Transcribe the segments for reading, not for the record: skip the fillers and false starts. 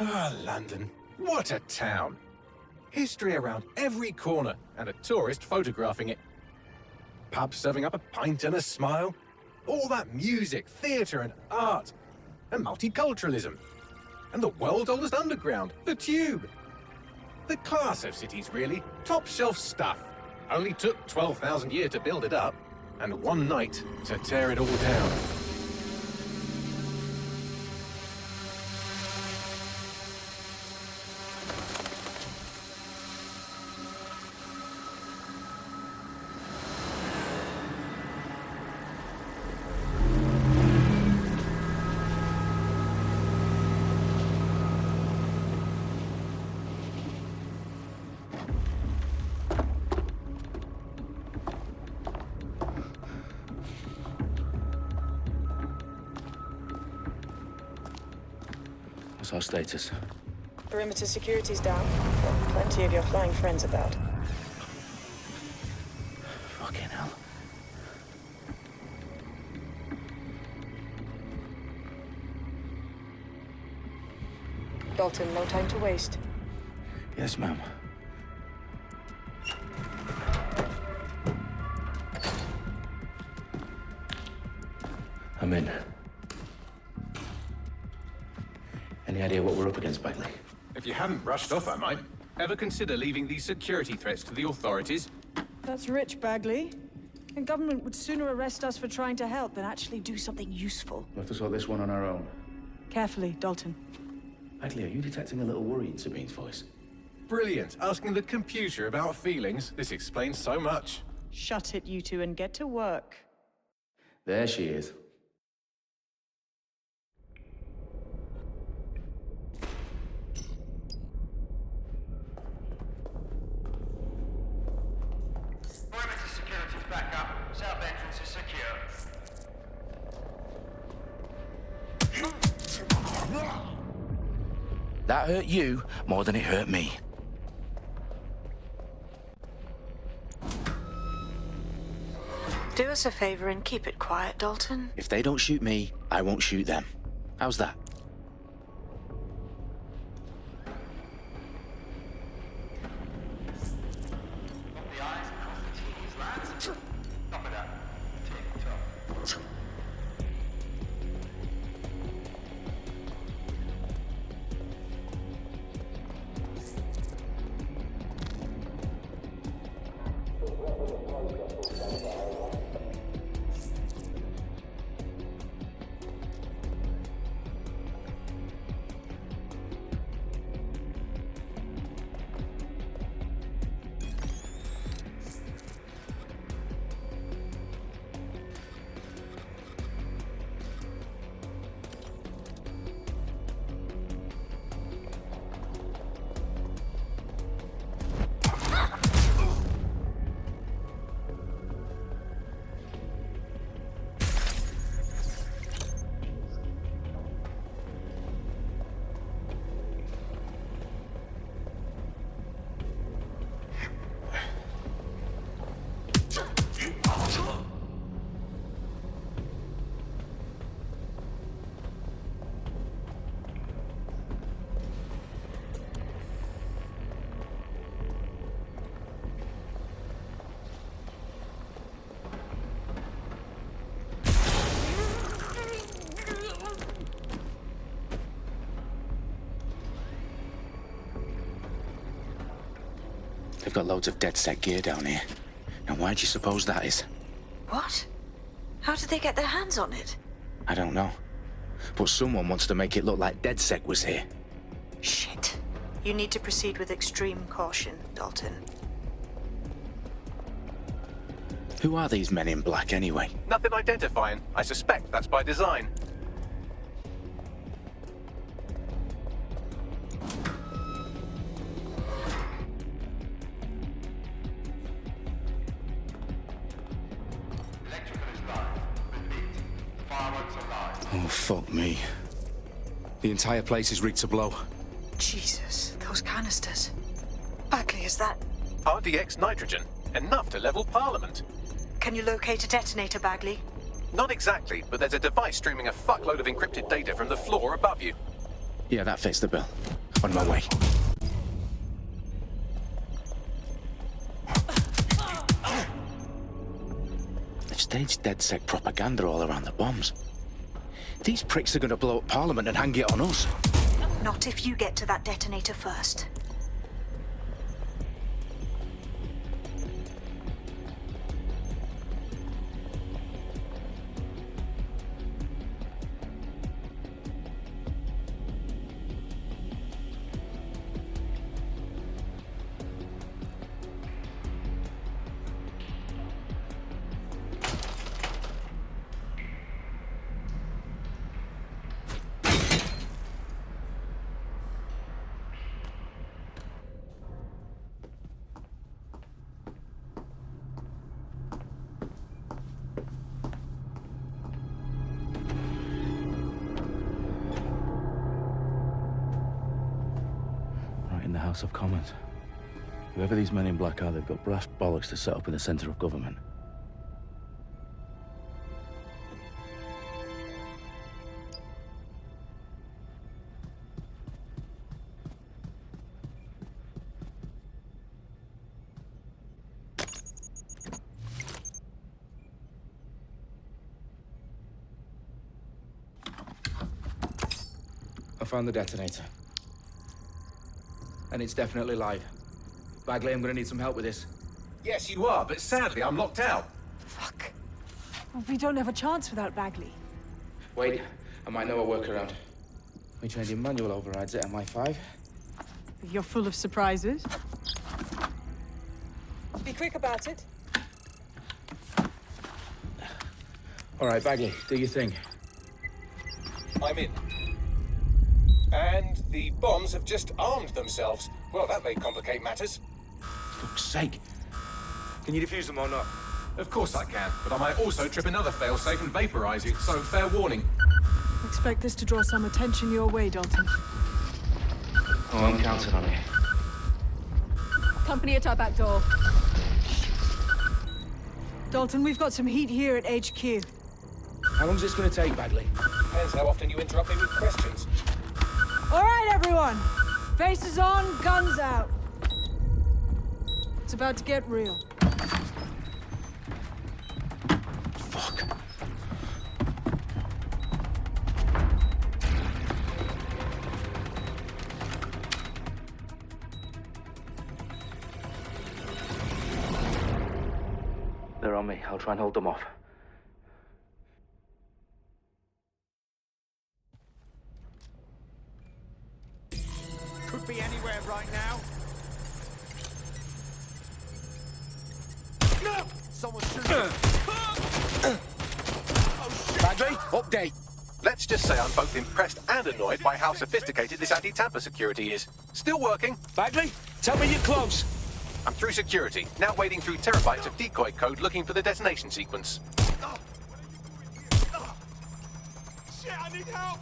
Ah, London. What a town. History around every corner, and a tourist photographing it. Pubs serving up a pint and a smile. All that music, theatre and art. And multiculturalism. And the world's oldest underground, the Tube. The class of cities, really. Top shelf stuff. Only took 12,000 years to build it up, and one night to tear it all down. What's our status? Perimeter security's down. Got plenty of your flying friends about. Fucking hell. Dalton, no time to waste. Yes, ma'am. I'm in. Any idea what we're up against, Bagley? If you hadn't brushed off, I might. Ever consider leaving these security threats to the authorities? That's rich, Bagley. And government would sooner arrest us for trying to help than actually do something useful. We'll have to sort this one on our own. Carefully, Dalton. Bagley, are you detecting a little worry in Sabine's voice? Brilliant. Asking the computer about feelings. This explains so much. Shut it, you two, and get to work. There she is. Perimeter security's back up. South entrance is secure. That hurt you more than it hurt me. Do us a favor and keep it quiet, Dalton. If they don't shoot me, I won't shoot them. How's that? The eyes across the T's, lads. Top of that. Tick tock. They've got loads of DedSec gear down here. And why do you suppose that is? What? How did they get their hands on it? I don't know. But someone wants to make it look like DedSec was here. Shit. You need to proceed with extreme caution, Dalton. Who are these men in black anyway? Nothing identifying. I suspect that's by design. Electrical is live. Repeat. Fireworks are live. Oh, fuck me. The entire place is rigged to blow. Jesus, those canisters. Bagley, is that... RDX nitrogen. Enough to level Parliament. Can you locate a detonator, Bagley? Not exactly, but there's a device streaming a fuckload of encrypted data from the floor above you. Yeah, that fits the bill. On my way. They've staged DedSec propaganda all around the bombs. These pricks are gonna blow up Parliament and hang it on us. Not if you get to that detonator first. In the House of Commons. Whoever these men in black are, they've got brass bollocks to set up in the centre of government. I found the detonator. And it's definitely live. Bagley, I'm gonna need some help with this. Yes, you are, but sadly I'm locked out. Fuck. Well, we don't have a chance without Bagley. Wait, I might know a workaround. We trained in manual overrides at MI5. You're full of surprises. Be quick about it. All right, Bagley, do your thing. I'm in. And the bombs have just armed themselves. Well, that may complicate matters. For fuck's sake. Can you defuse them or not? Of course I can, but I might also trip another failsafe and vaporize you, so fair warning. Expect this to draw some attention your way, Dalton. Oh, I'm counting on it. Company at our back door. Dalton, we've got some heat here at HQ. How long's this gonna take, Bagley? Depends how often you interrupt me with questions. All right, everyone. Faces on, guns out. It's about to get real. Fuck. They're on me. I'll try and hold them off. Could be anywhere right now. No! Someone's shooting. Bagley, update. Let's just say I'm both impressed and annoyed by how sophisticated this anti-tamper security is. Still working. Bagley, tell me you're close. I'm through security, now wading through terabytes of decoy code looking for the detonation sequence. Shit, I need help!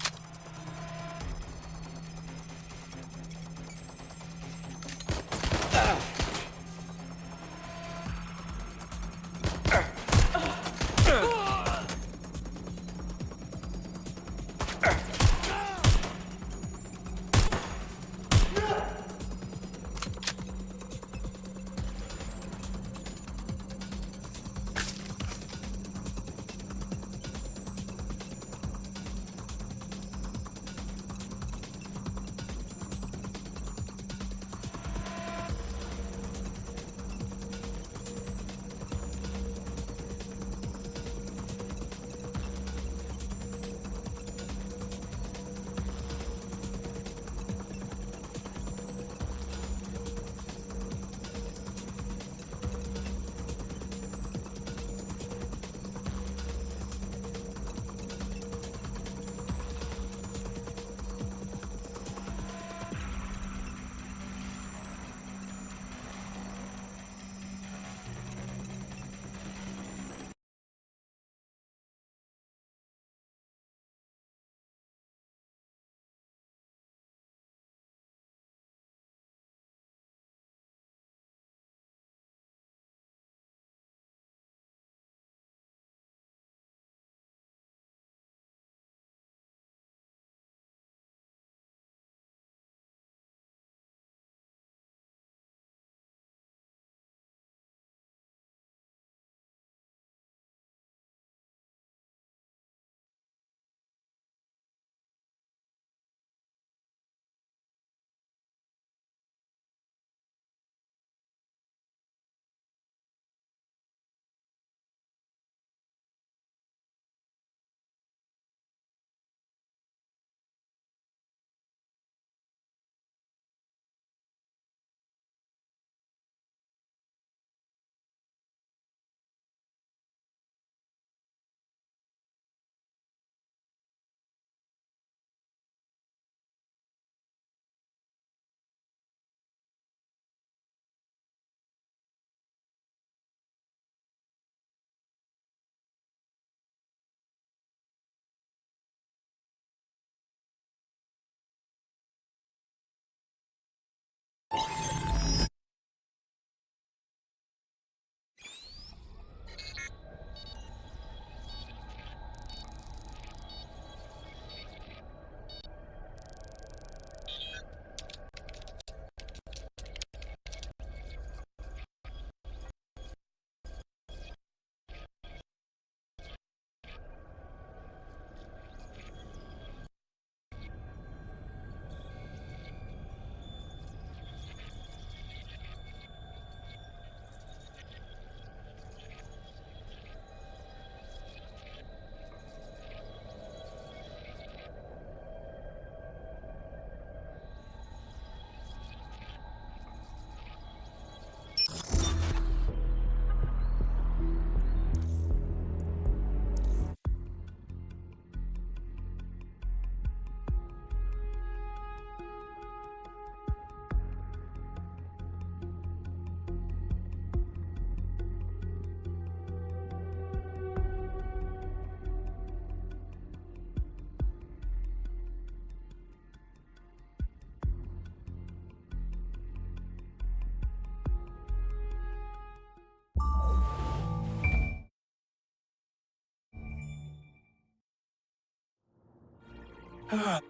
Perimeter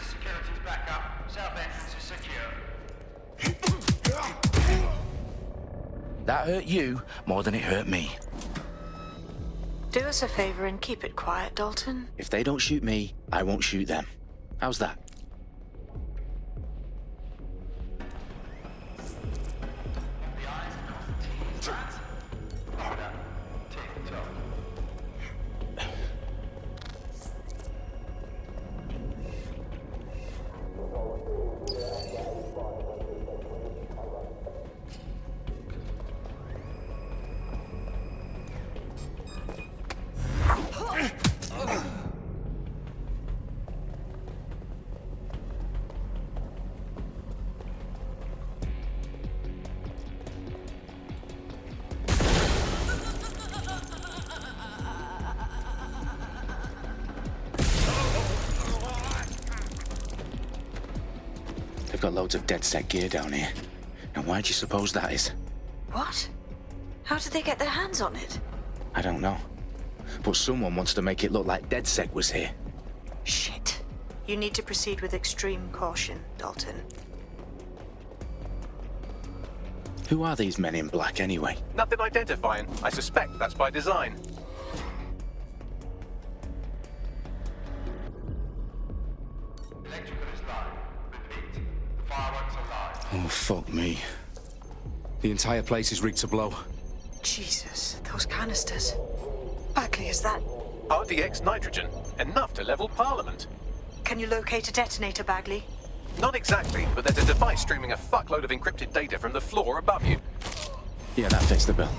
security's back up. South entrance is secure. That hurt you more than it hurt me. Do us a favor and keep it quiet, Dalton. If they don't shoot me, I won't shoot them. How's that? The eyes across the T's, lads. Operative. Tick-tock. They've got loads of DedSec gear down here. And why do you suppose that is? What? How did they get their hands on it? I don't know. But someone wants to make it look like DedSec was here. Shit. You need to proceed with extreme caution, Dalton. Who are these men in black anyway? Nothing identifying. I suspect that's by design. Electrical is live. Repeat. Fireworks are live. Oh, fuck me. The entire place is rigged to blow. Jesus, those canisters. Bagley, is that... RDX nitrogen. Enough to level Parliament. Can you locate a detonator, Bagley? Not exactly, but there's a device streaming a fuckload of encrypted data from the floor above you. Yeah, that fits the bill.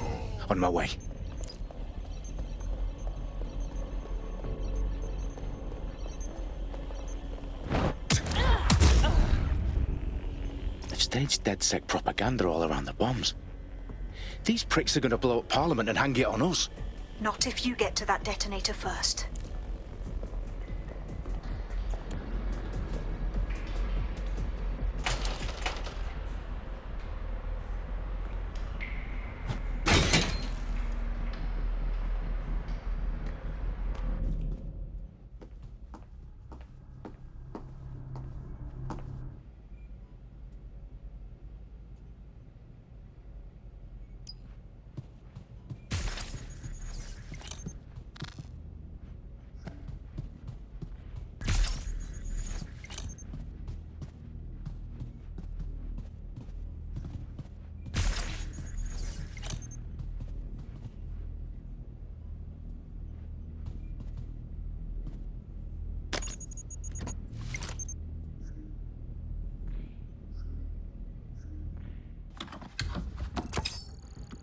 On my way. They've staged DedSec propaganda all around the bombs. These pricks are going to blow up Parliament and hang it on us. Not if you get to that detonator first.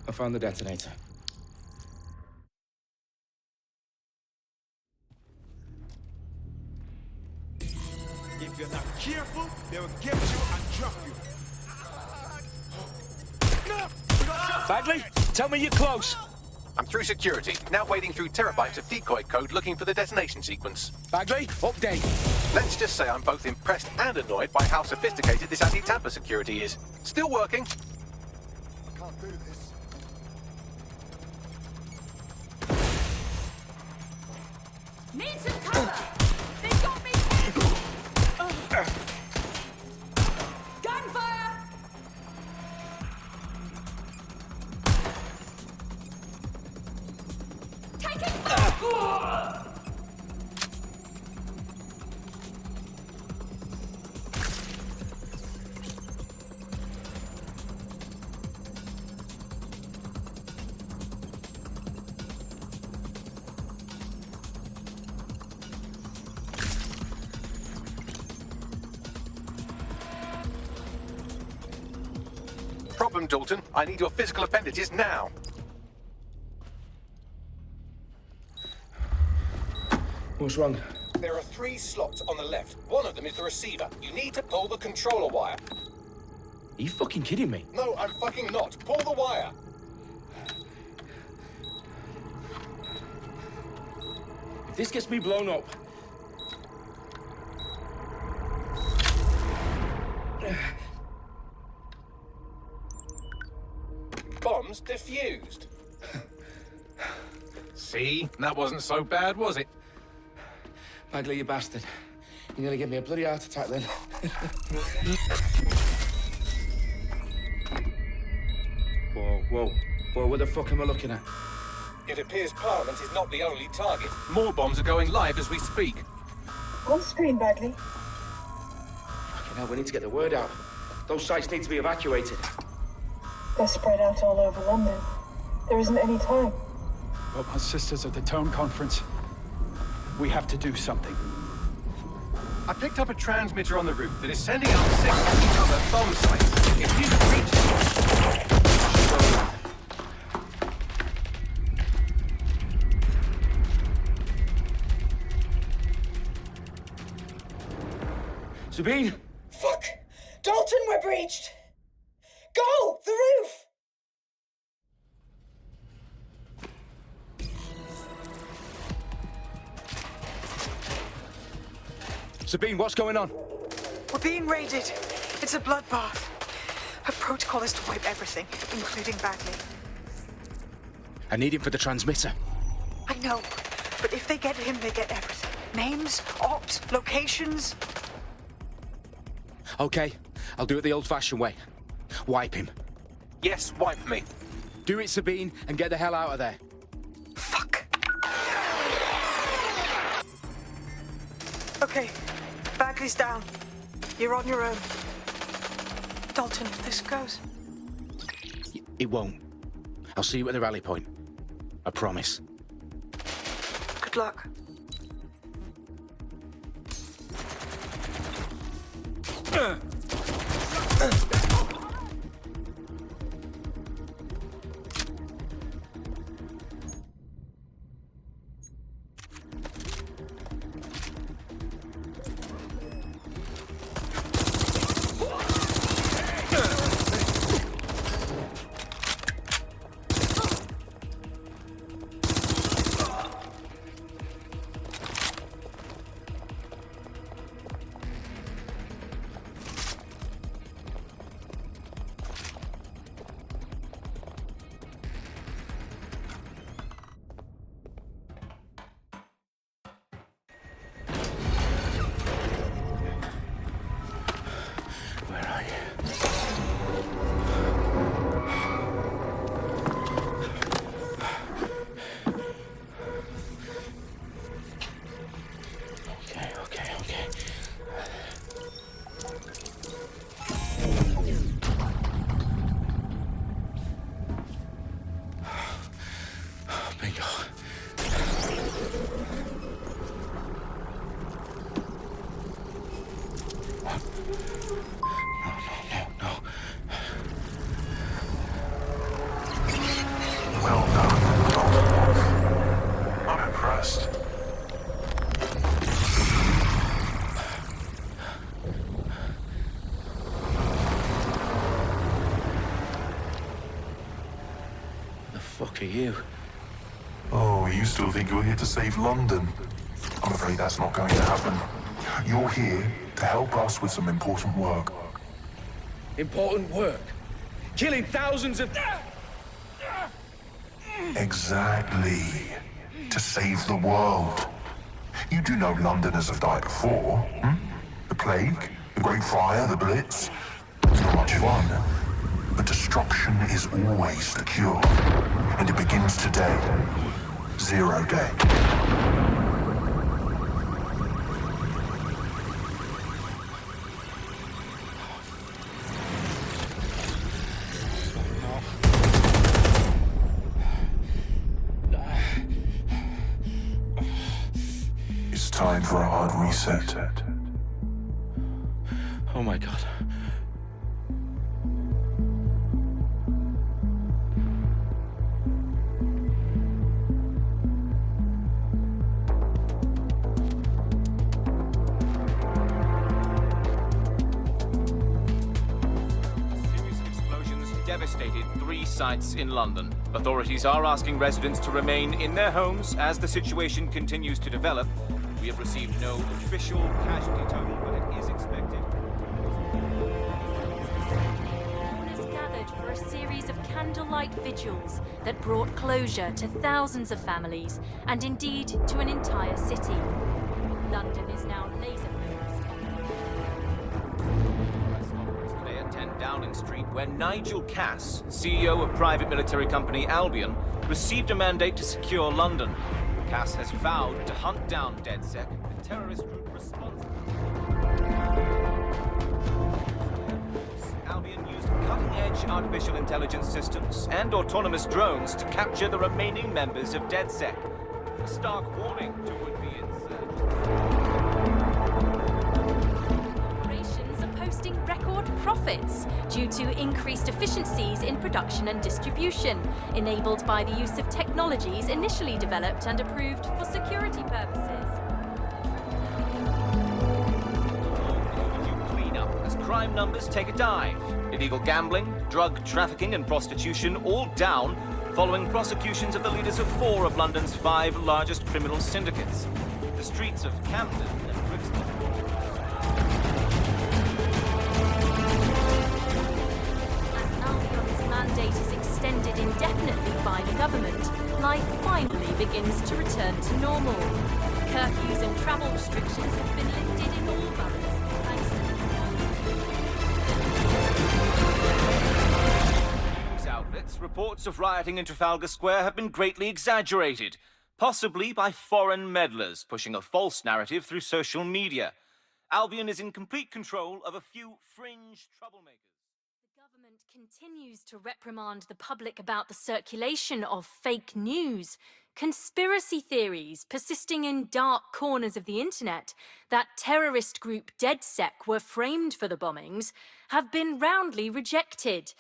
I found the detonator. If you're not careful, they will get you and drop you. Bagley, tell me you're close. I'm through security, now wading through terabytes of decoy code looking for the detonation sequence. Bagley, update. Let's just say I'm both impressed and annoyed by how sophisticated this anti-tamper security is. Still working. I can't do this. Need some cover! They got me! Gunfire! Taking fire! Problem, Dalton. I need your physical appendages now. What's wrong? There are 3 slots on the left. One of them is the receiver. You need to pull the controller wire. Are you fucking kidding me? No, I'm fucking not. Pull the wire. If this gets me blown up... Boss, used. See? That wasn't so bad, was it? Bagley, you bastard. You nearly gave me a bloody heart attack then. Whoa. What the fuck am I looking at? It appears Parliament is not the only target. More bombs are going live as we speak. On screen, Bagley. Fucking hell, we need to get the word out. Those sites need to be evacuated. They're spread out all over London. There isn't any time. Well, my sister's at the Tone Conference. We have to do something. I picked up a transmitter on the route that is sending out signals to other bomb sites. If you could reach Sabine! Fuck! Dalton, we're breached! Go! The roof! Sabine, what's going on? We're being raided. It's a bloodbath. Her protocol is to wipe everything, including Bagley. I need him for the transmitter. I know, but if they get him, they get everything. Names, ops, locations. Okay, I'll do it the old-fashioned way. Wipe him. Yes, wipe me. Do it, Sabine, and get the hell out of there. Fuck. Okay, Bagley's down. You're on your own. Dalton, if this goes. It won't. I'll see you at the rally point. I promise. Good luck. Fuck are you? Oh, you still think you're here to save London? I'm afraid that's not going to happen. You're here to help us with some important work. Important work? Killing thousands of... Exactly. To save the world. You do know Londoners have died before, hmm? The Plague, the Great Fire, the Blitz. It's not much fun. But destruction is always the cure. And it begins today. 0 day. It's time for a hard reset. Oh my God. Devastated 3 sites in London. Authorities are asking residents to remain in their homes as the situation continues to develop. We have received no official casualty total, but it is expected. Everyone is gathered for a series of candlelight vigils that brought closure to thousands of families, and indeed to an entire city. London is now laser-focused. Today at 10 Downing Street, where Nigel Cass, CEO of private military company Albion, received a mandate to secure London. Cass has vowed to hunt down DedSec, the terrorist group responsible. Albion used cutting-edge artificial intelligence systems and autonomous drones to capture the remaining members of DedSec. A stark warning to would-be insurgents. Operations are posting record profits due to increased efficiencies in production and distribution, enabled by the use of technologies initially developed and approved for security purposes. Cleanup as crime numbers take a dive. Illegal gambling, drug trafficking and prostitution all down following prosecutions of the leaders of 4 of London's 5 largest criminal syndicates. The streets of Camden and Brixton. As Albion's mandate is extended indefinitely by the government, life finally begins to return to normal. Curfews and travel restrictions have been lifted in all boroughs, thanks to News outlets, reports of rioting in Trafalgar Square have been greatly exaggerated, possibly by foreign meddlers pushing a false narrative through social media. Albion is in complete control of a few fringe troublemakers. The government continues to reprimand the public about the circulation of fake news, conspiracy theories persisting in dark corners of the internet that terrorist group DedSec were framed for the bombings have been roundly rejected.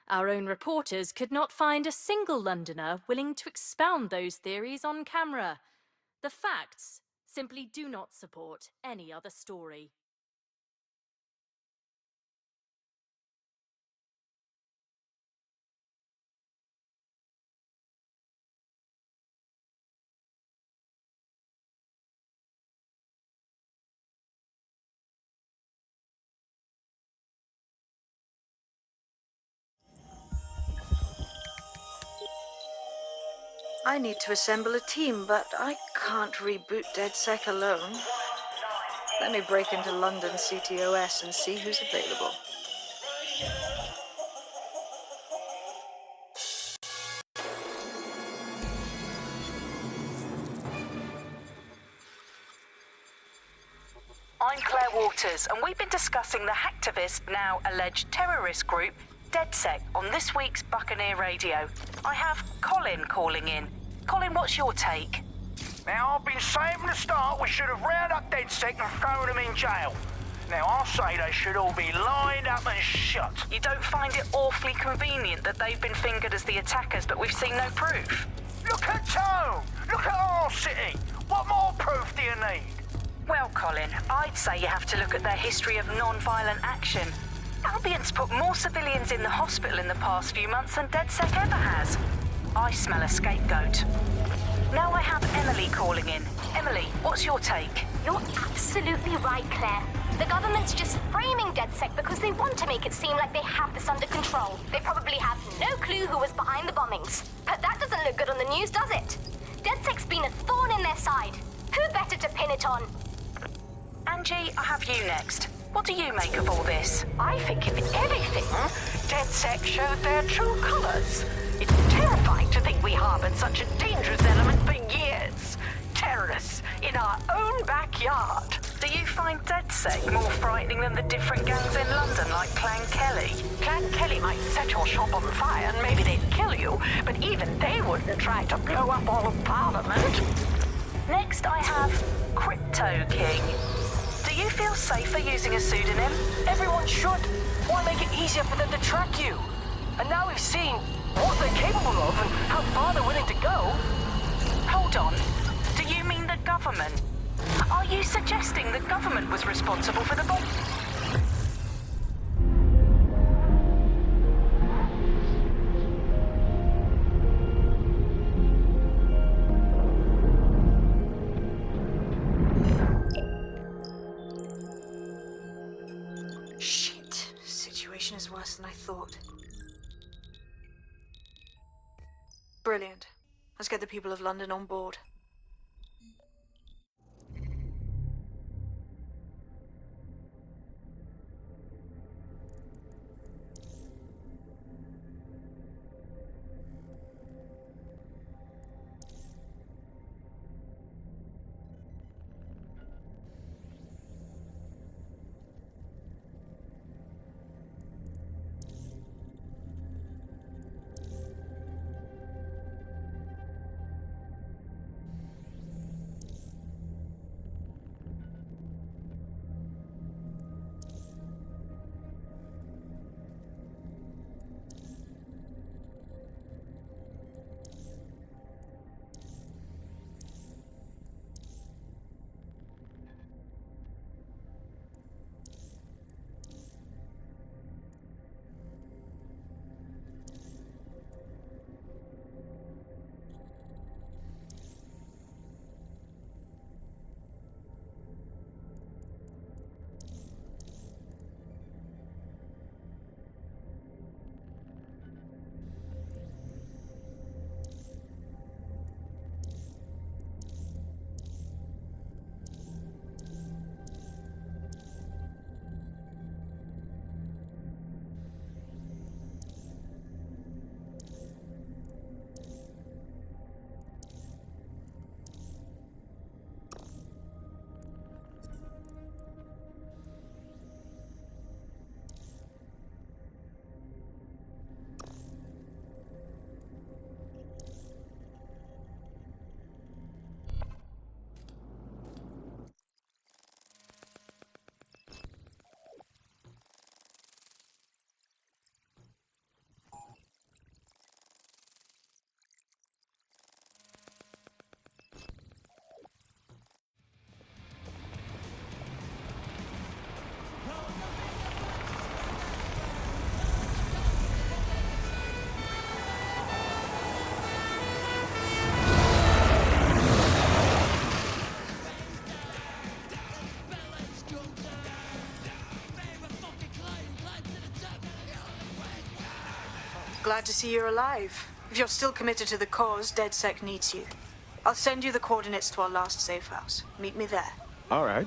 Our own reporters could not find a single Londoner willing to expound those theories on camera. The facts simply do not support any other story. I need to assemble a team, but I can't reboot DedSec alone. Let me break into London CTOS and see who's available. I'm Claire Waters, and we've been discussing the hacktivist, now alleged terrorist group, DedSec, on this week's Buccaneer Radio. I have Colin calling in. Colin, what's your take? Now, I've been saying from the start we should have rounded up DedSec and thrown them in jail. Now, I'll say they should all be lined up and shot. You don't find it awfully convenient that they've been fingered as the attackers, but we've seen no proof? Look at town! Look at our city! What more proof do you need? Well, Colin, I'd say you have to look at their history of non-violent action. Albion's put more civilians in the hospital in the past few months than DedSec ever has. I smell a scapegoat. Now I have Emily calling in. Emily, what's your take? You're absolutely right, Claire. The government's just framing DedSec because they want to make it seem like they have this under control. They probably have no clue who was behind the bombings. But that doesn't look good on the news, does it? DedSec's been a thorn in their side. Who better to pin it on? Angie, I have you next. What do you make of all this? I think, if anything, DedSec showed their true colors. It's terrifying to think we harbored such a dangerous element for years. Terrorists in our own backyard. Do you find DedSec more frightening than the different gangs in London, like Clan Kelly? Clan Kelly might set your shop on fire and maybe they'd kill you, but even they wouldn't try to blow up all of Parliament. Next, I have Crypto King. Do you feel safer using a pseudonym? Everyone should. Why make it easier for them to track you? And now we've seen what they're capable of and how far they're willing to go. Hold on. Do you mean the government? Are you suggesting the government was responsible for the bomb? Shit. Situation is worse than I thought. Brilliant. Let's get the people of London on board. Glad to see you're alive. If you're still committed to the cause, DedSec needs you. I'll send you the coordinates to our last safe house. Meet me there. All right.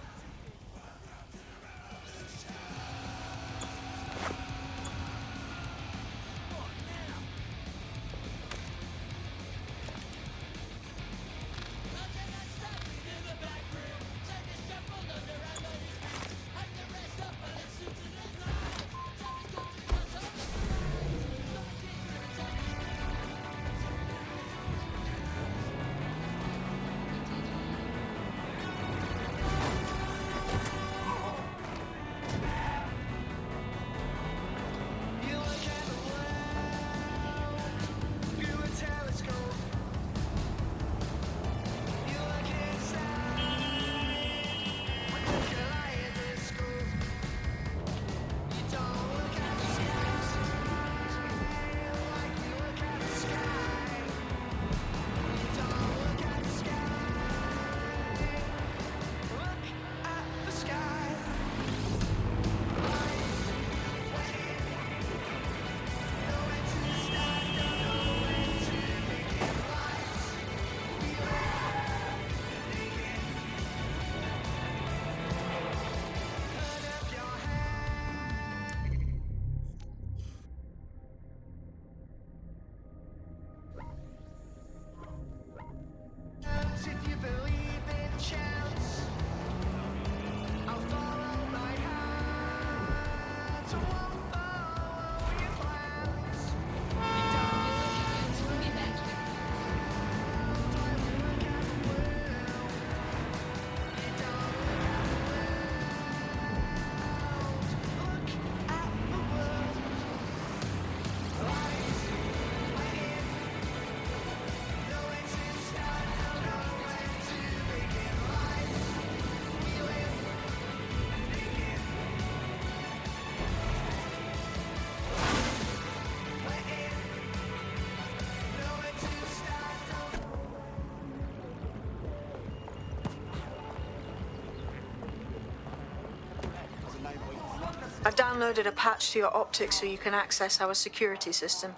I've downloaded a patch to your optics so you can access our security system.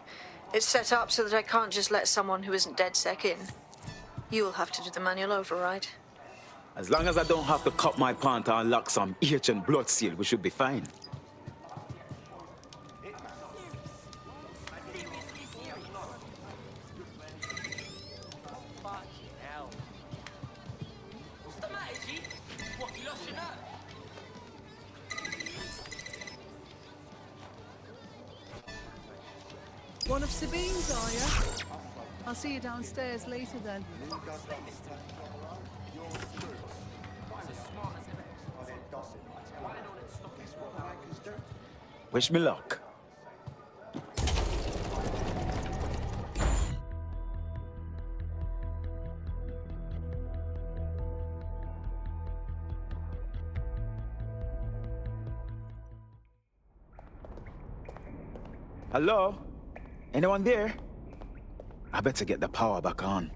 It's set up so that I can't just let someone who isn't DedSec in. You'll have to do the manual override. As long as I don't have to cut my pant and unlock some ancient blood seal, we should be fine. One of Sabine's, are you? I'll see you downstairs later then. Wish me luck. Hello? Anyone there? I better get the power back on.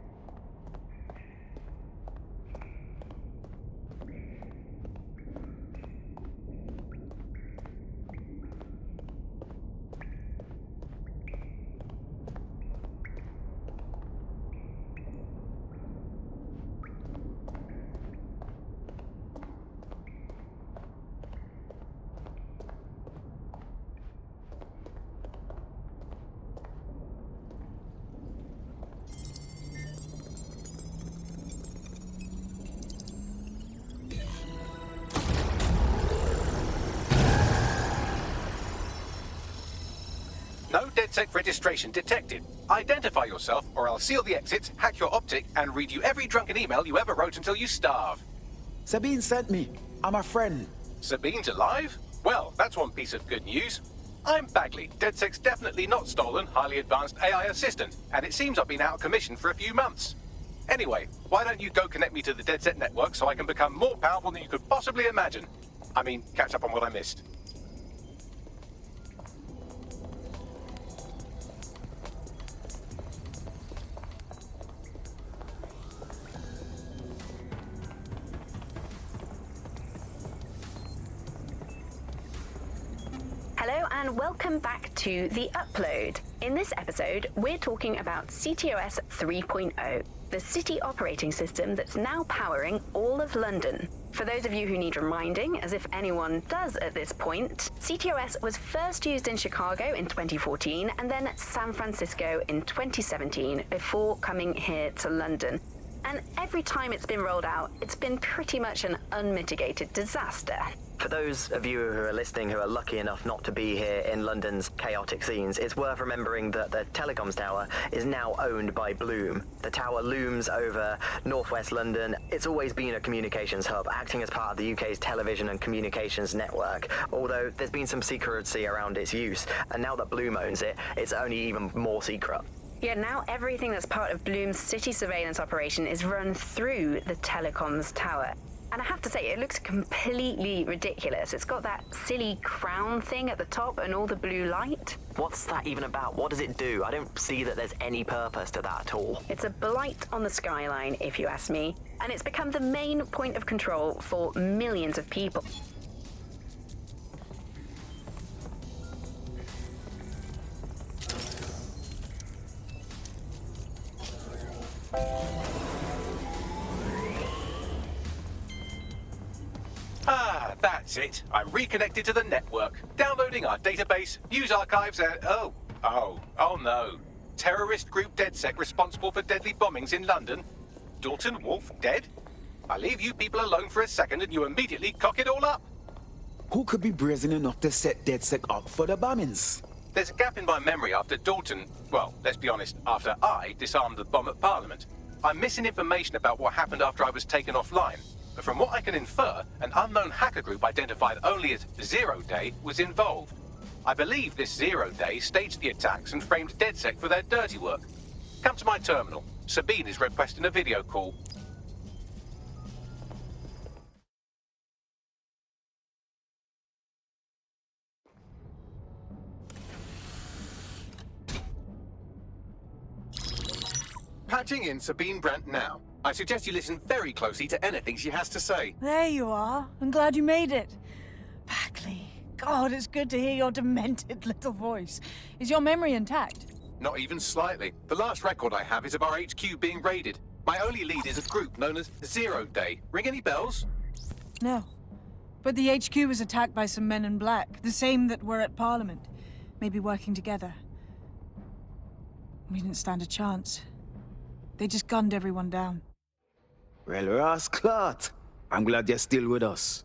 No DedSec registration detected. Identify yourself, or I'll seal the exits, hack your optic, and read you every drunken email you ever wrote until you starve. Sabine sent me. I'm a friend. Sabine's alive? Well, that's one piece of good news. I'm Bagley, DedSec's definitely not stolen, highly advanced AI assistant, and it seems I've been out of commission for a few months. Anyway, why don't you go connect me to the DedSec network so I can become more powerful than you could possibly imagine? I mean, catch up on what I missed. Hello and welcome back to The Upload. In this episode, we're talking about CTOS 3.0, the city operating system that's now powering all of London. For those of you who need reminding, as if anyone does at this point, CTOS was first used in Chicago in 2014 and then San Francisco in 2017 before coming here to London. And every time it's been rolled out, it's been pretty much an unmitigated disaster. For those of you who are listening who are lucky enough not to be here in London's chaotic scenes, it's worth remembering that the telecoms tower is now owned by Bloom. The tower looms over northwest London. It's always been a communications hub, acting as part of the UK's television and communications network, although there's been some secrecy around its use, and now that Bloom owns it, it's only even more secret. Yeah, now everything that's part of Bloom's city surveillance operation is run through the telecoms tower. And I have to say, it looks completely ridiculous. It's got that silly crown thing at the top and all the blue light. What's that even about? What does it do? I don't see that there's any purpose to that at all. It's a blight on the skyline, if you ask me. And it's become the main point of control for millions of people. Ah, that's it. I'm reconnected to the network, downloading our database, news archives, and oh no. Terrorist group DedSec responsible for deadly bombings in London. Dalton Wolf dead? I leave you people alone for a second and you immediately cock it all up. Who could be brazen enough to set DedSec up for the bombings? There's a gap in my memory after Dalton, well, let's be honest, after I disarmed the bomb at Parliament. I'm missing information about what happened after I was taken offline. But from what I can infer, an unknown hacker group identified only as Zero Day was involved. I believe this Zero Day staged the attacks and framed DedSec for their dirty work. Come to my terminal. Sabine is requesting a video call. Patching in Sabine Brandt now. I suggest you listen very closely to anything she has to say. There you are. I'm glad you made it. Bagley. God, it's good to hear your demented little voice. Is your memory intact? Not even slightly. The last record I have is of our HQ being raided. My only lead is a group known as 0 Day. Ring any bells? No. But the HQ was attacked by some men in black, the same that were at Parliament. Maybe working together. We didn't stand a chance. They just gunned everyone down. Well, Ross Clot, I'm glad you're still with us.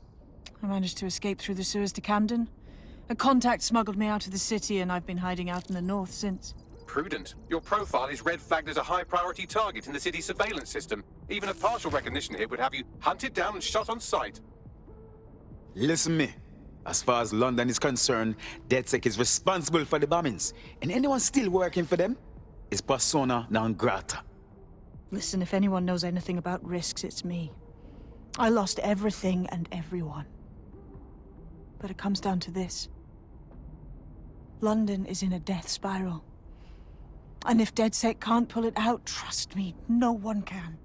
I managed to escape through the sewers to Camden. A contact smuggled me out of the city, and I've been hiding out in the north since. Prudent. Your profile is red flagged as a high-priority target in the city's surveillance system. Even a partial recognition hit would have you hunted down and shot on sight. Listen me. As far as London is concerned, DedSec is responsible for the bombings, and anyone still working for them is persona non grata. Listen, if anyone knows anything about risks, it's me. I lost everything and everyone. But it comes down to this. London is in a death spiral. And if DedSec can't pull it out, trust me, no one can.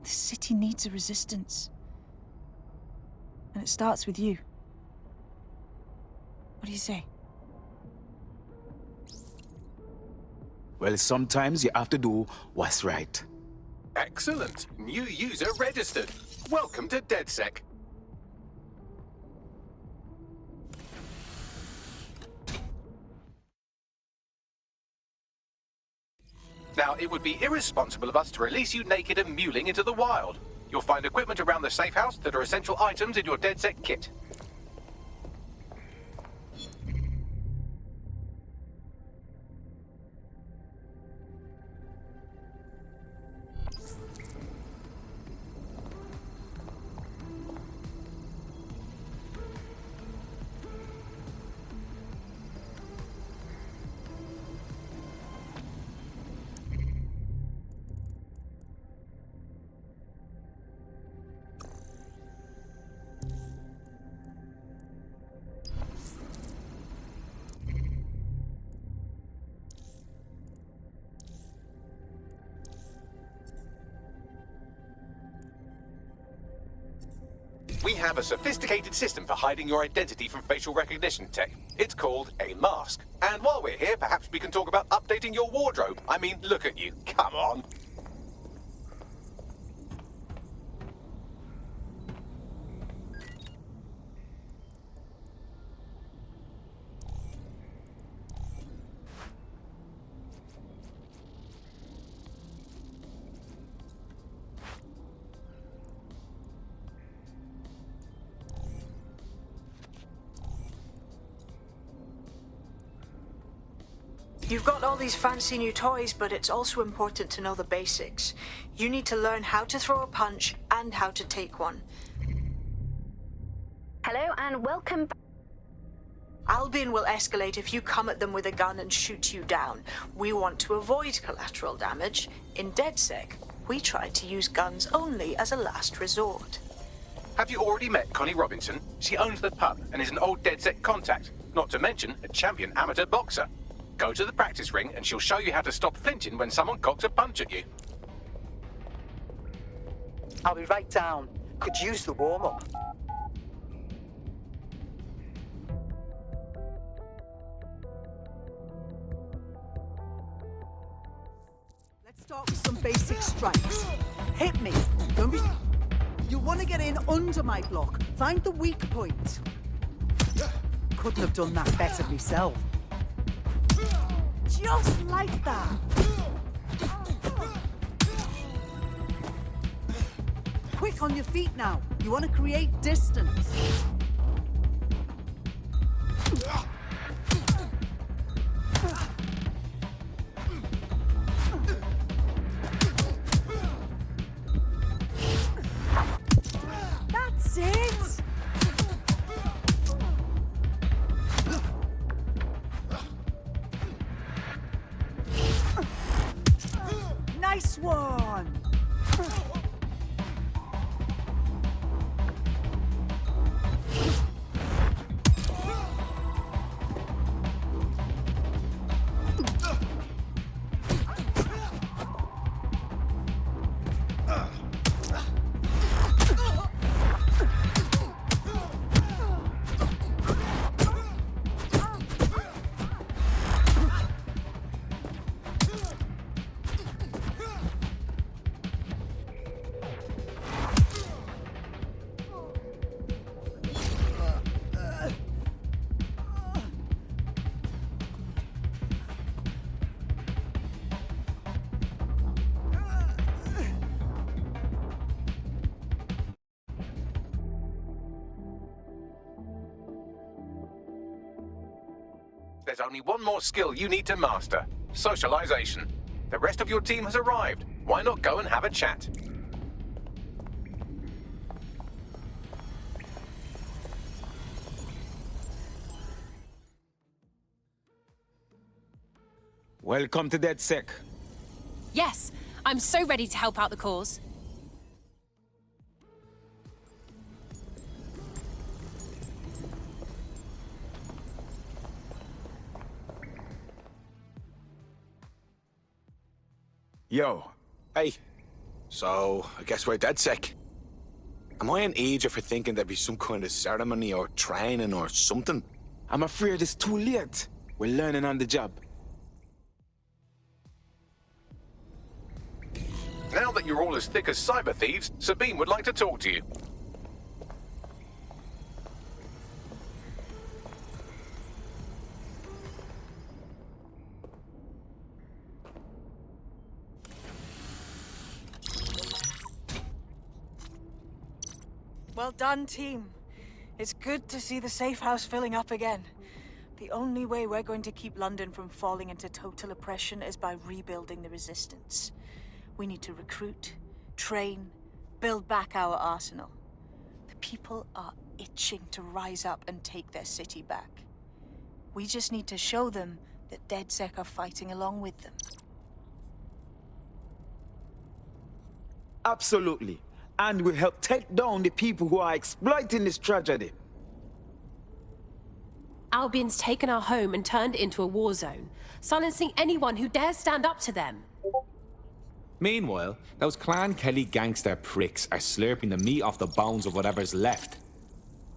The city needs a resistance. And it starts with you. What do you say? Well, sometimes you have to do what's right. Excellent. New user registered. Welcome to DedSec. Now, it would be irresponsible of us to release you naked and mewling into the wild. You'll find equipment around the safe house that are essential items in your DedSec kit. We have a sophisticated system for hiding your identity from facial recognition tech. It's called a mask. And while we're here, perhaps we can talk about updating your wardrobe. I mean, look at you. Come on. You've got all these fancy new toys, but it's also important to know the basics. You need to learn how to throw a punch and how to take one. Hello and welcome back. Albion will escalate if you come at them with a gun and shoot you down. We want to avoid collateral damage. In DedSec, we try to use guns only as a last resort. Have you already met Connie Robinson? She owns the pub and is an old DedSec contact, not to mention a champion amateur boxer. Go to the practice ring and she'll show you how to stop flinching when someone cocks a punch at you. I'll be right down. Could use the warm-up. Let's start with some basic strikes. Hit me. Don't be... You want to get in under my block. Find the weak point. Couldn't have done that better myself. Just like that. Quick on your feet now. You want to create distance. That's it. Nice one! There's only one more skill you need to master. Socialization. The rest of your team has arrived. Why not go and have a chat? Welcome to DedSec. Yes, I'm so ready to help out the cause. Yo. Hey. So, I guess we're DedSec. Am I an ager for thinking there'd be some kind of ceremony or training or something? I'm afraid it's too late. We're learning on the job. Now that you're all as thick as cyber thieves, Sabine would like to talk to you. Well done, team. It's good to see the safe house filling up again. The only way we're going to keep London from falling into total oppression is by rebuilding the resistance. We need to recruit, train, build back our arsenal. The people are itching to rise up and take their city back. We just need to show them that DedSec are fighting along with them. Absolutely. And we'll help take down the people who are exploiting this tragedy. Albion's taken our home and turned it into a war zone, silencing anyone who dares stand up to them. Meanwhile, those Clan Kelly gangster pricks are slurping the meat off the bones of whatever's left.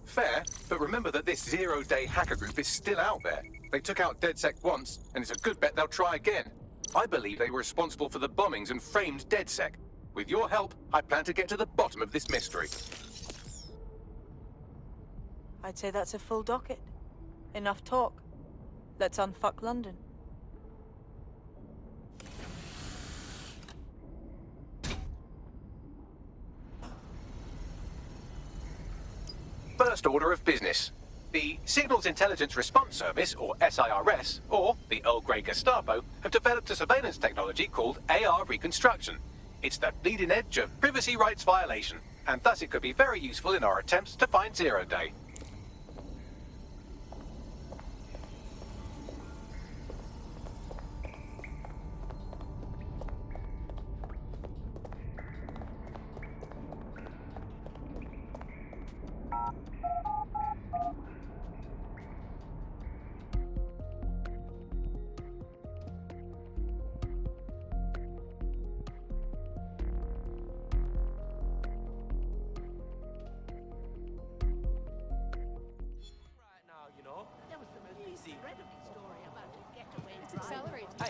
Fair, but remember that this zero-day hacker group is still out there. They took out DedSec once, and it's a good bet they'll try again. I believe they were responsible for the bombings and framed DedSec. With your help, I plan to get to the bottom of this mystery. I'd say that's a full docket. Enough talk. Let's unfuck London. First order of business. The Signals Intelligence Response Service, or SIRS, or the Earl Grey Gestapo, have developed a surveillance technology called AR Reconstruction. It's the bleeding edge of privacy rights violation, and thus it could be very useful in our attempts to find Zero Day.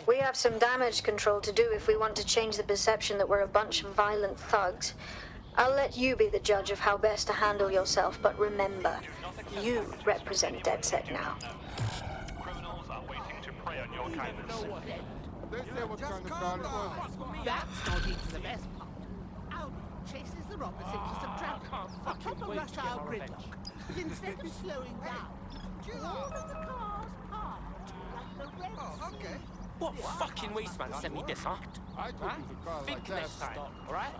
We have some damage control to do if we want to change the perception that we're a bunch of violent thugs. I'll let you be the judge of how best to handle yourself, but remember, you represent DedSec now. Criminals are waiting to prey on your kindness. That's not even the best part. Audi chases the robbers into some traffic on top of rush hour gridlock. But instead of slowing down, all of the cars parked like the Red Sea. What fucking waste man sent me this, huh? Think next time, alright?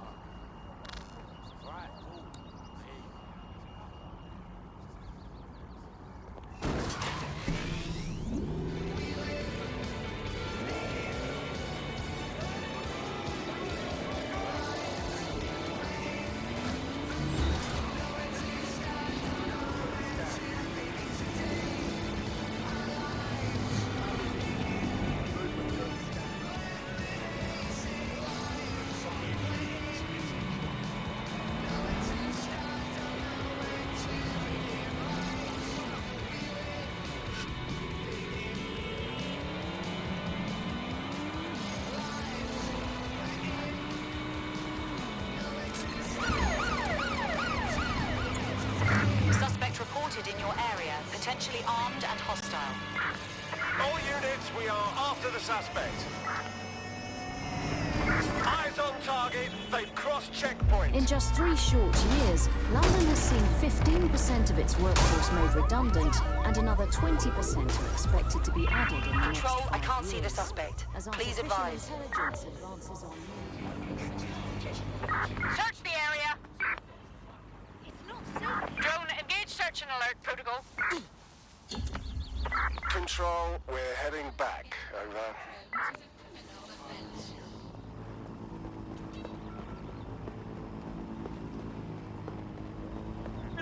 In your area, potentially armed and hostile. All units, we are after the suspect. Eyes on target. They've crossed checkpoint. In just 3 short years, London has seen 15% of its workforce made redundant, and another 20% are expected to be added in the next 5 Control, I can't years. see the suspect. As Please artificial advise. intelligence advances on Search the area. Drone, engage search and alert protocol. Control, we're heading back. Over.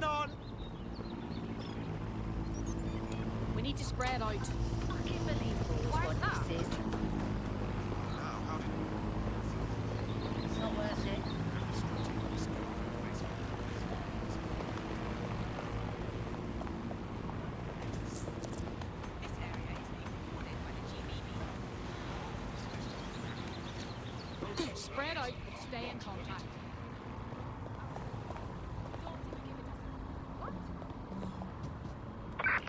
On. We need to spread out. Fucking believable is what this is. It's not worth it. Spread out, but stay in contact.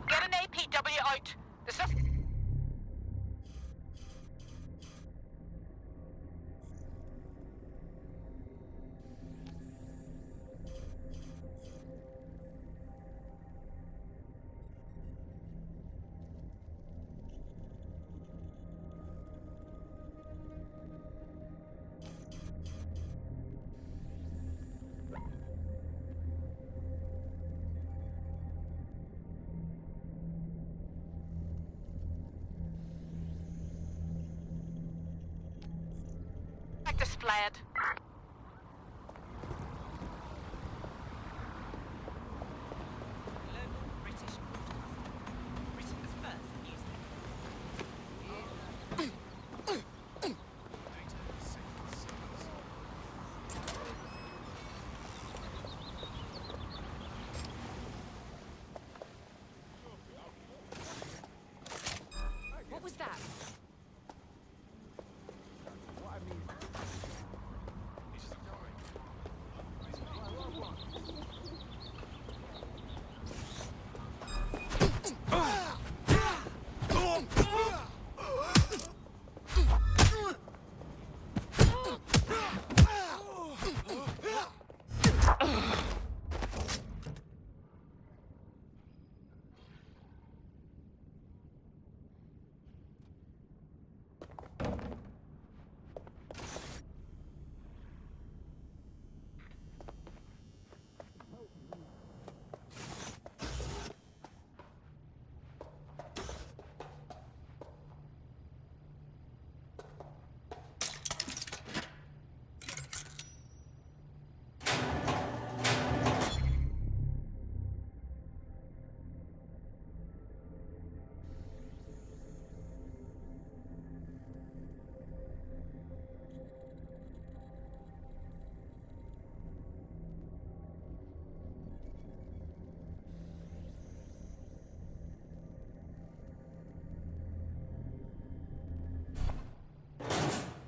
Get an APW out. The suspect fled. What was that?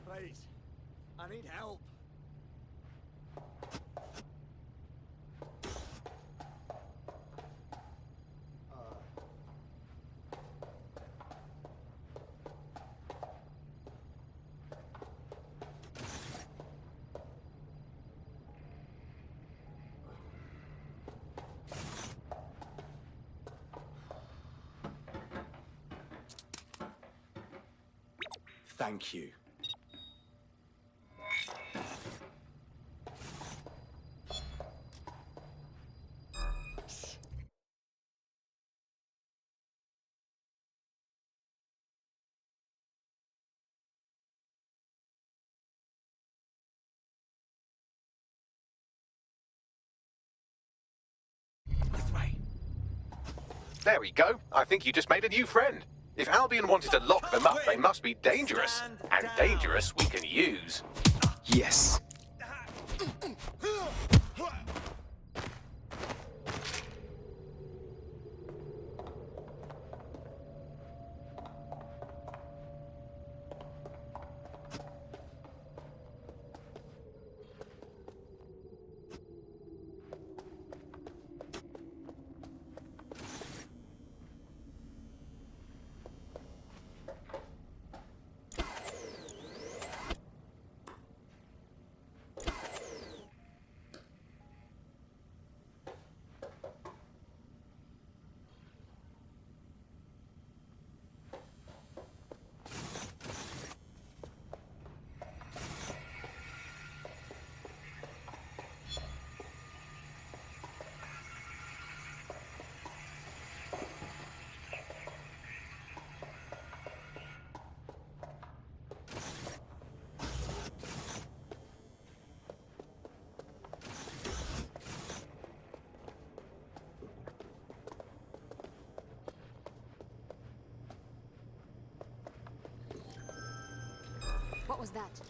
Please, I need help. Thank you. There we go. I think you just made a new friend. If Albion wanted to lock them up, they must be dangerous. And dangerous we can use. Yes. What was that?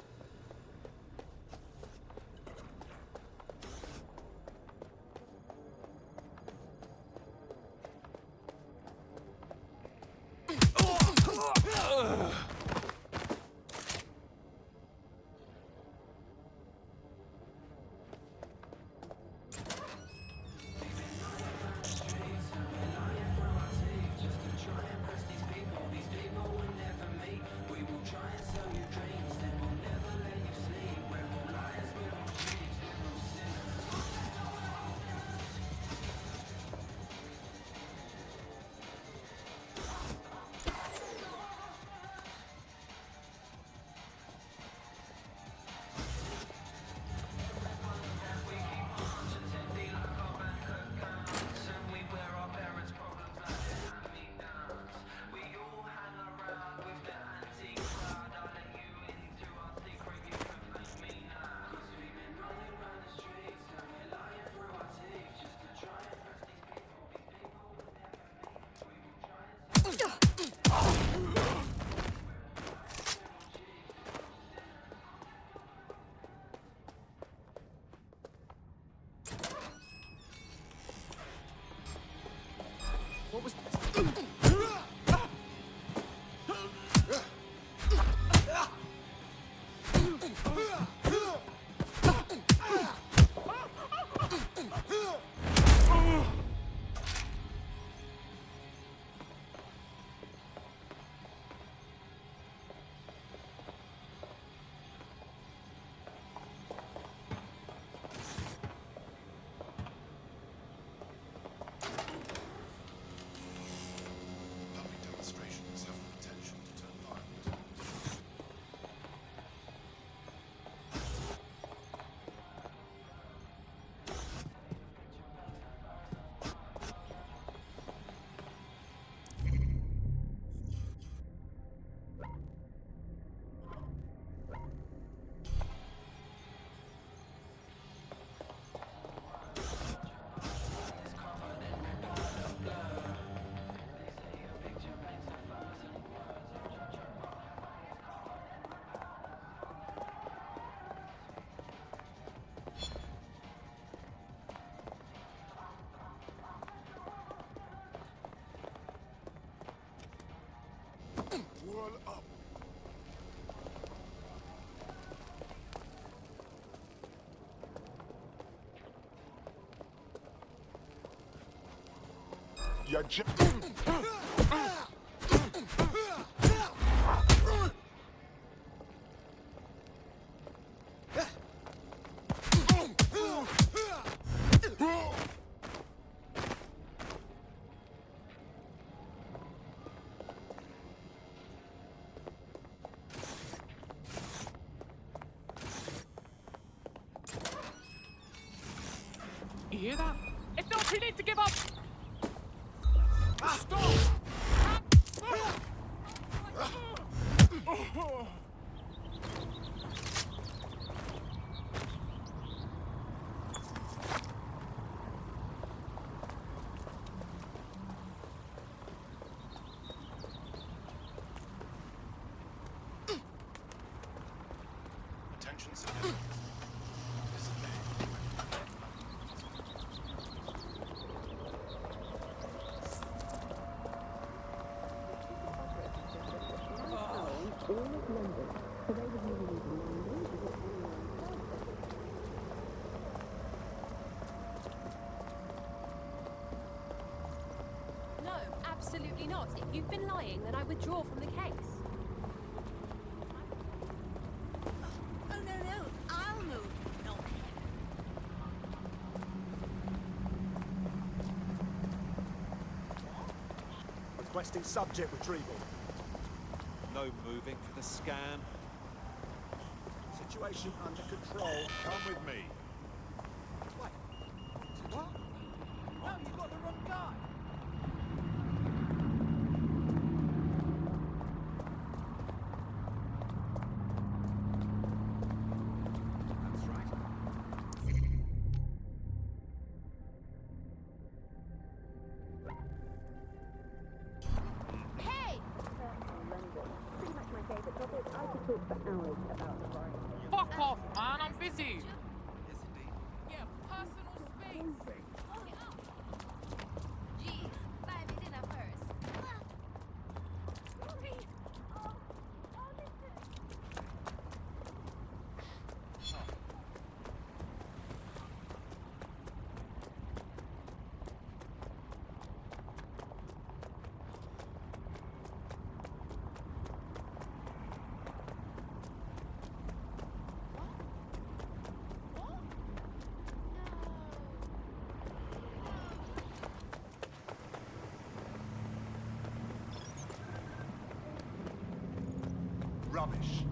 What was Wall up. You're You hear that? It's not too late to give up! Stop! Attention, civilians. No, absolutely not. If you've been lying, then I withdraw from the case. Oh, no. I'll move. No. Requesting subject retrieval. No moving for the scan. Situation under control. Come with me. Wait. What? No, you got the wrong guy. That's right. Hey! London. Pretty much my favourite topic. I could talk for hours about rubbish.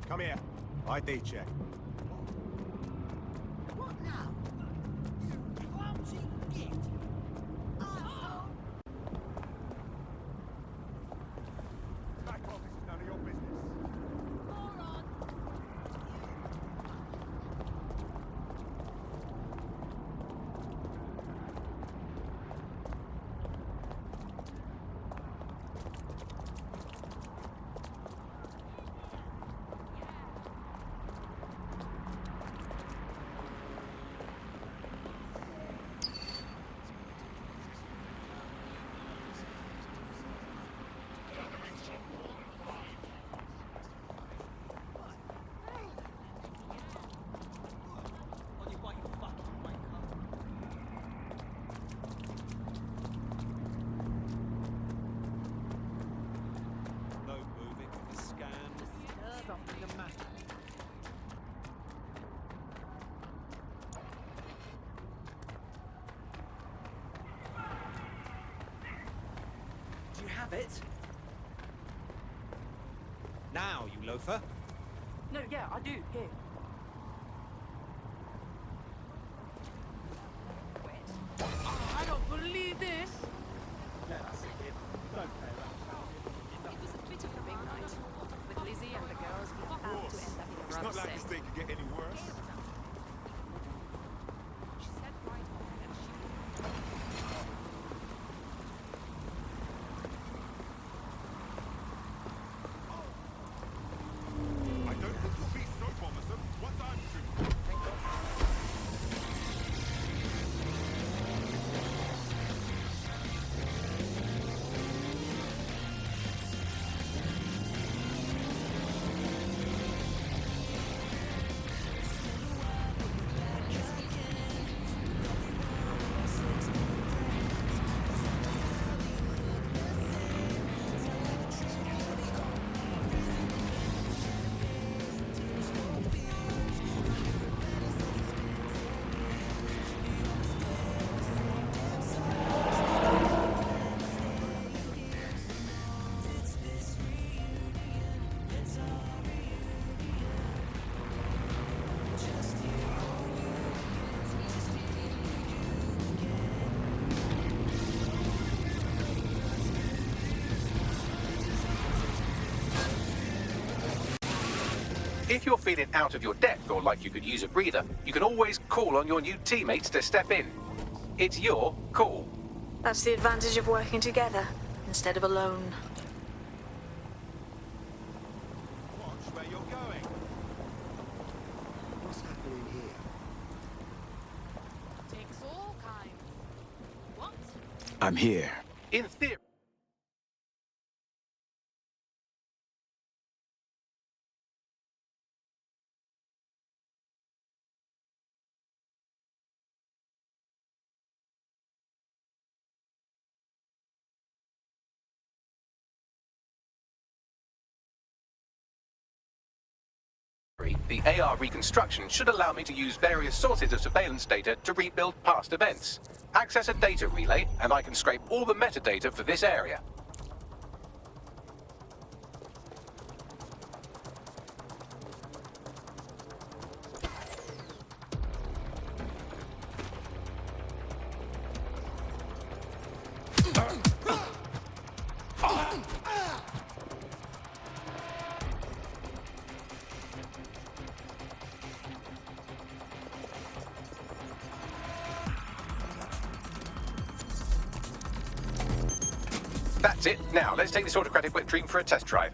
Come here. ID check. What now? You clumsy git! Back office is none of your business. No moving for the scan. Something the matter. Do you have it? Now, you loafer. No, yeah, I do. Here. I don't believe this. That's it. Don't play around. It was a bit of a big night. With Lizzie and the girls, we had to end up in a It's rough not like set. this day could get any worse. She said right on and she... I don't think you'll be so bothersome once I'm through. If you're feeling out of your depth or like you could use a breather, you can always call on your new teammates to step in. It's your call. That's the advantage of working together instead of alone. Watch where you're going. What's happening here? Takes all kinds. What? I'm here. In theory. The AR reconstruction should allow me to use various sources of surveillance data to rebuild past events. Access a data relay, and I can scrape all the metadata for this area. That's it. Now, let's take this autocratic wet dream for a test drive.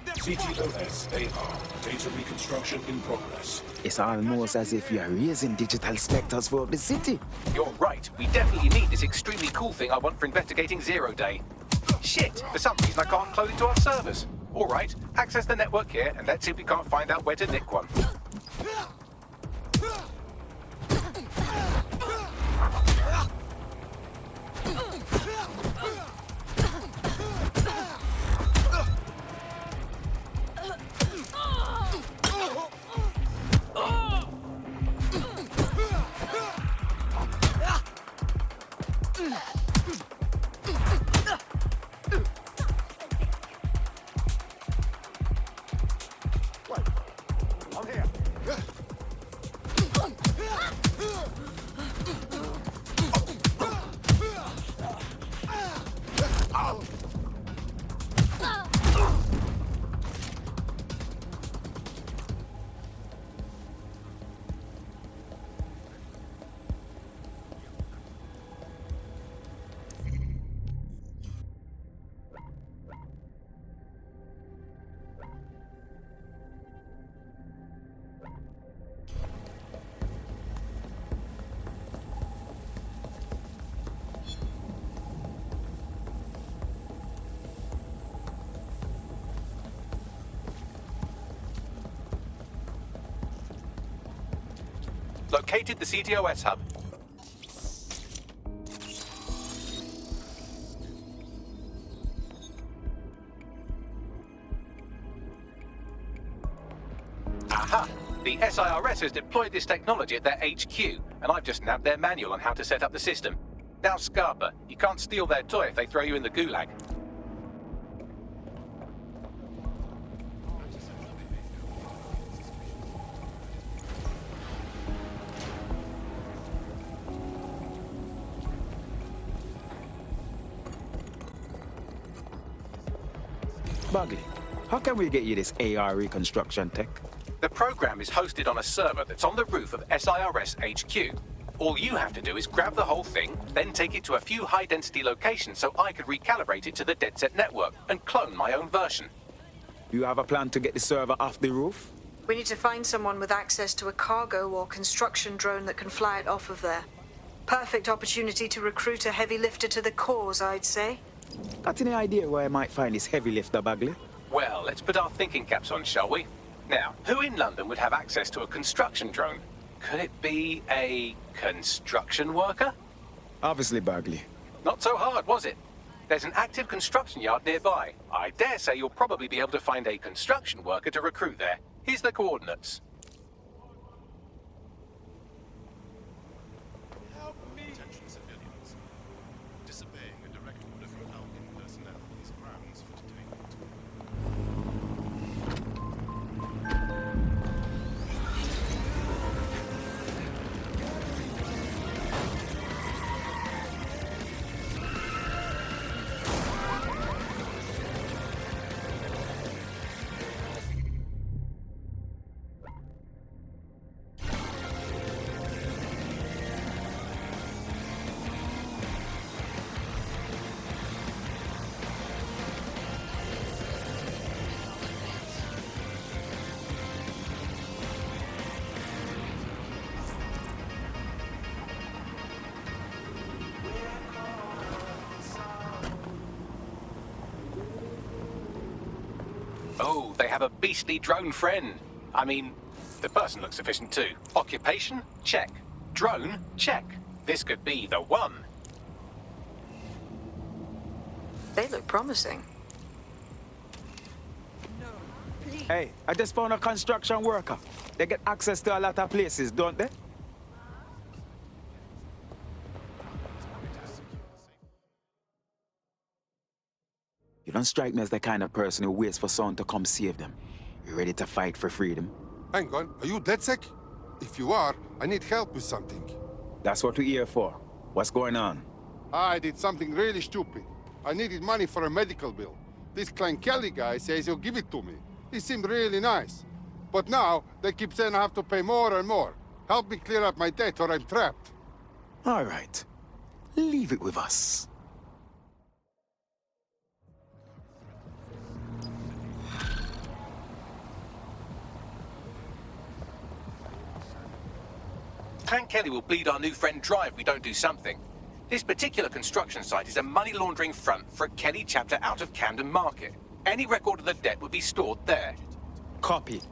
CTOS AR. Data reconstruction in progress. It's almost as if you're raising digital specters for the city. You're right. We definitely need this extremely cool thing I want for investigating Zero Day. Shit! For some reason I can't clone it to our servers. All right, access the network here, and let's see if we can't find out where to nick one. Located the CTOS hub. Aha! The SIRS has deployed this technology at their HQ, and I've just nabbed their manual on how to set up the system. Now, Scarpa, you can't steal their toy if they throw you in the gulag. Bagley, how can we get you this AR reconstruction tech? The program is hosted on a server that's on the roof of SIRS HQ. All you have to do is grab the whole thing, then take it to a few high-density locations so I could recalibrate it to the DedSec network and clone my own version. You have a plan to get the server off the roof? We need to find someone with access to a cargo or construction drone that can fly it off of there. Perfect opportunity to recruit a heavy lifter to the cause, I'd say. Got any idea where I might find this heavy lifter, Bagley? Well, let's put our thinking caps on, shall we? Now, who in London would have access to a construction drone? Could it be a construction worker? Obviously, Bagley. Not so hard, was it? There's an active construction yard nearby. I dare say you'll probably be able to find a construction worker to recruit there. Here's the coordinates. Attention civilians. Disobeying a direct order from Albion personnel is grounds for detainment. Oh, they have a beastly drone friend. I mean, the person looks sufficient too. Occupation? Check. Drone? Check. This could be the one. They look promising. Hey, I just found a construction worker. They get access to a lot of places, don't they? You don't strike me as the kind of person who waits for someone to come save them. You ready to fight for freedom? Hang on, are you DedSec? If you are, I need help with something. That's what we're here for. What's going on? I did something really stupid. I needed money for a medical bill. This Klein Kelly guy says he'll give it to me. He seemed really nice. But now, they keep saying I have to pay more and more. Help me clear up my debt or I'm trapped. All right. Leave it with us. Clan Kelly will bleed our new friend dry if we don't do something. This particular construction site is a money laundering front for a Kelly chapter out of Camden Market. Any record of the debt would be stored there. Copy.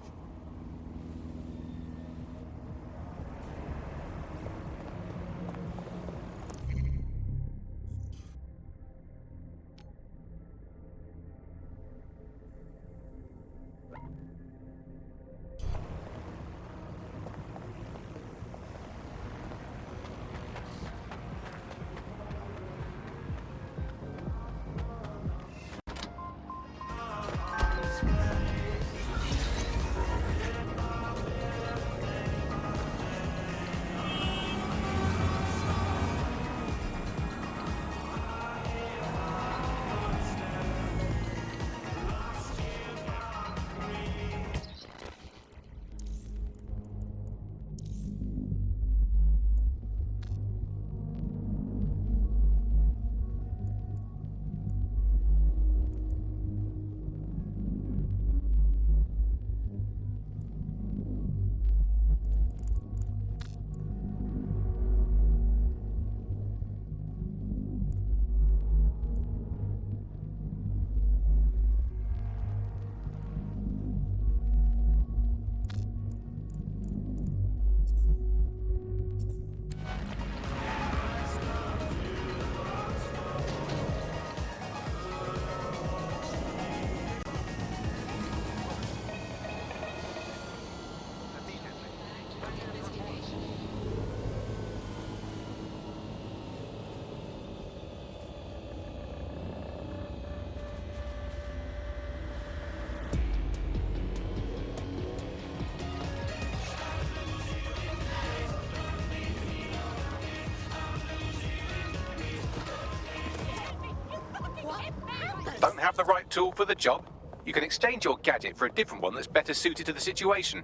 Don't have the right tool for the job? You can exchange your gadget for a different one that's better suited to the situation.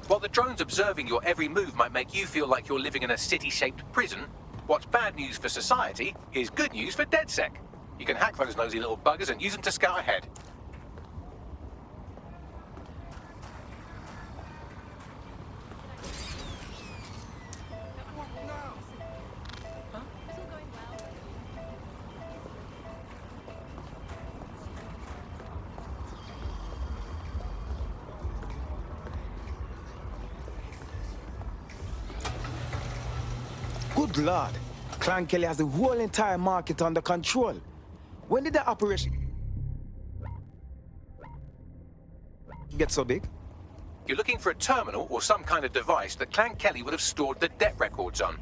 While the drones observing your every move might make you feel like you're living in a city-shaped prison, what's bad news for society is good news for DedSec. You can hack those nosy little buggers and use them to scout ahead. Good Lord. Clan Kelly has the whole entire market under control. When did the operation get so big? You're looking for a terminal or some kind of device that Clan Kelly would have stored the debt records on.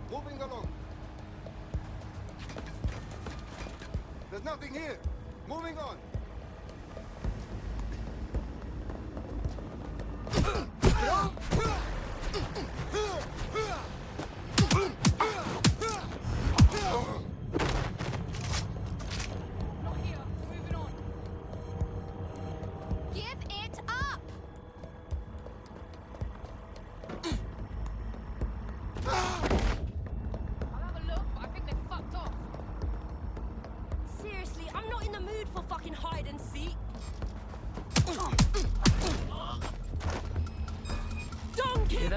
Moving along. There's nothing here. Moving on. Give it up! Seriously, I'm not in the mood for fucking hide and seek. Donkey!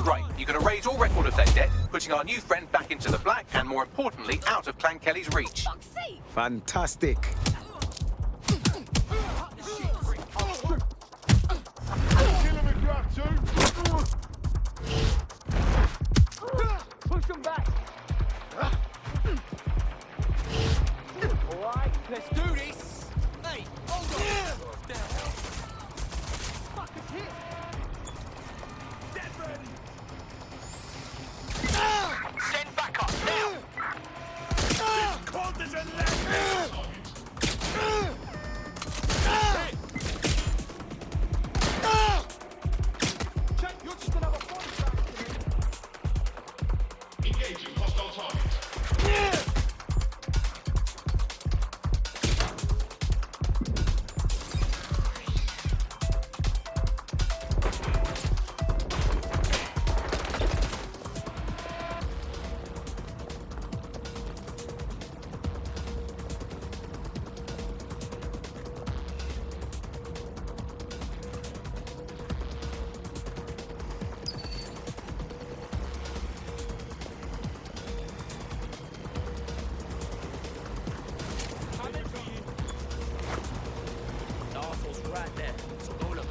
Right, you can erase all record of their debt, putting our new friend back into the black and, more importantly, out of Clan Kelly's reach. Fantastic. scumbag! Alright, let's do this! Hey, hold on! What the hell? Fuck is hit! Dead ready! Send backup, now! This cult is a legend! Check, you're just another phone track to me. Engaging hostile targets. The arsehole's right there, so go look.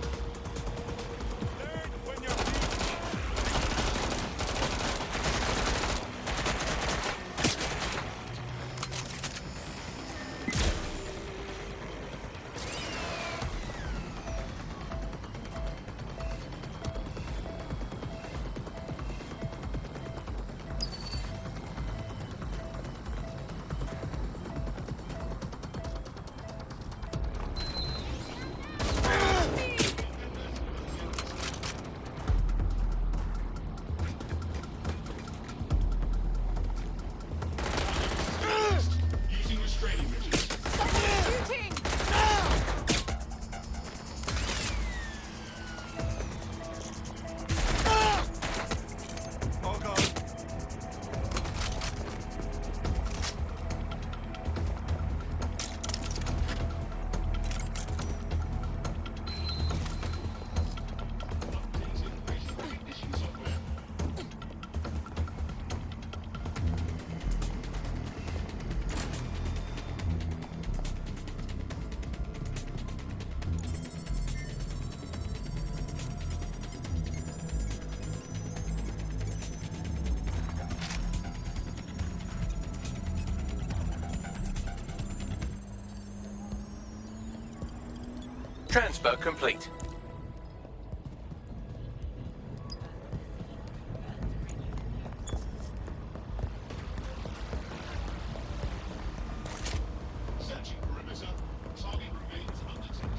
Using restraining measures. Shooting! All gone. Transfer complete. Searching perimeter. Target remains undetected.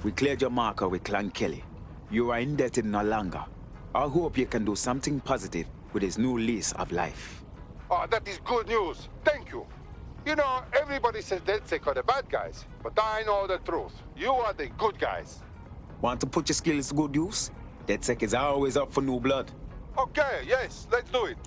We cleared your marker with Clan Kelly. You are indebted no longer. I hope you can do something positive with this new lease of life. Oh, that is good news. Thank you. You know, everybody says DedSec are the bad guys, but I know the truth. You are the good guys. Want to put your skills to good use? DedSec is always up for new blood. Okay, yes, let's do it.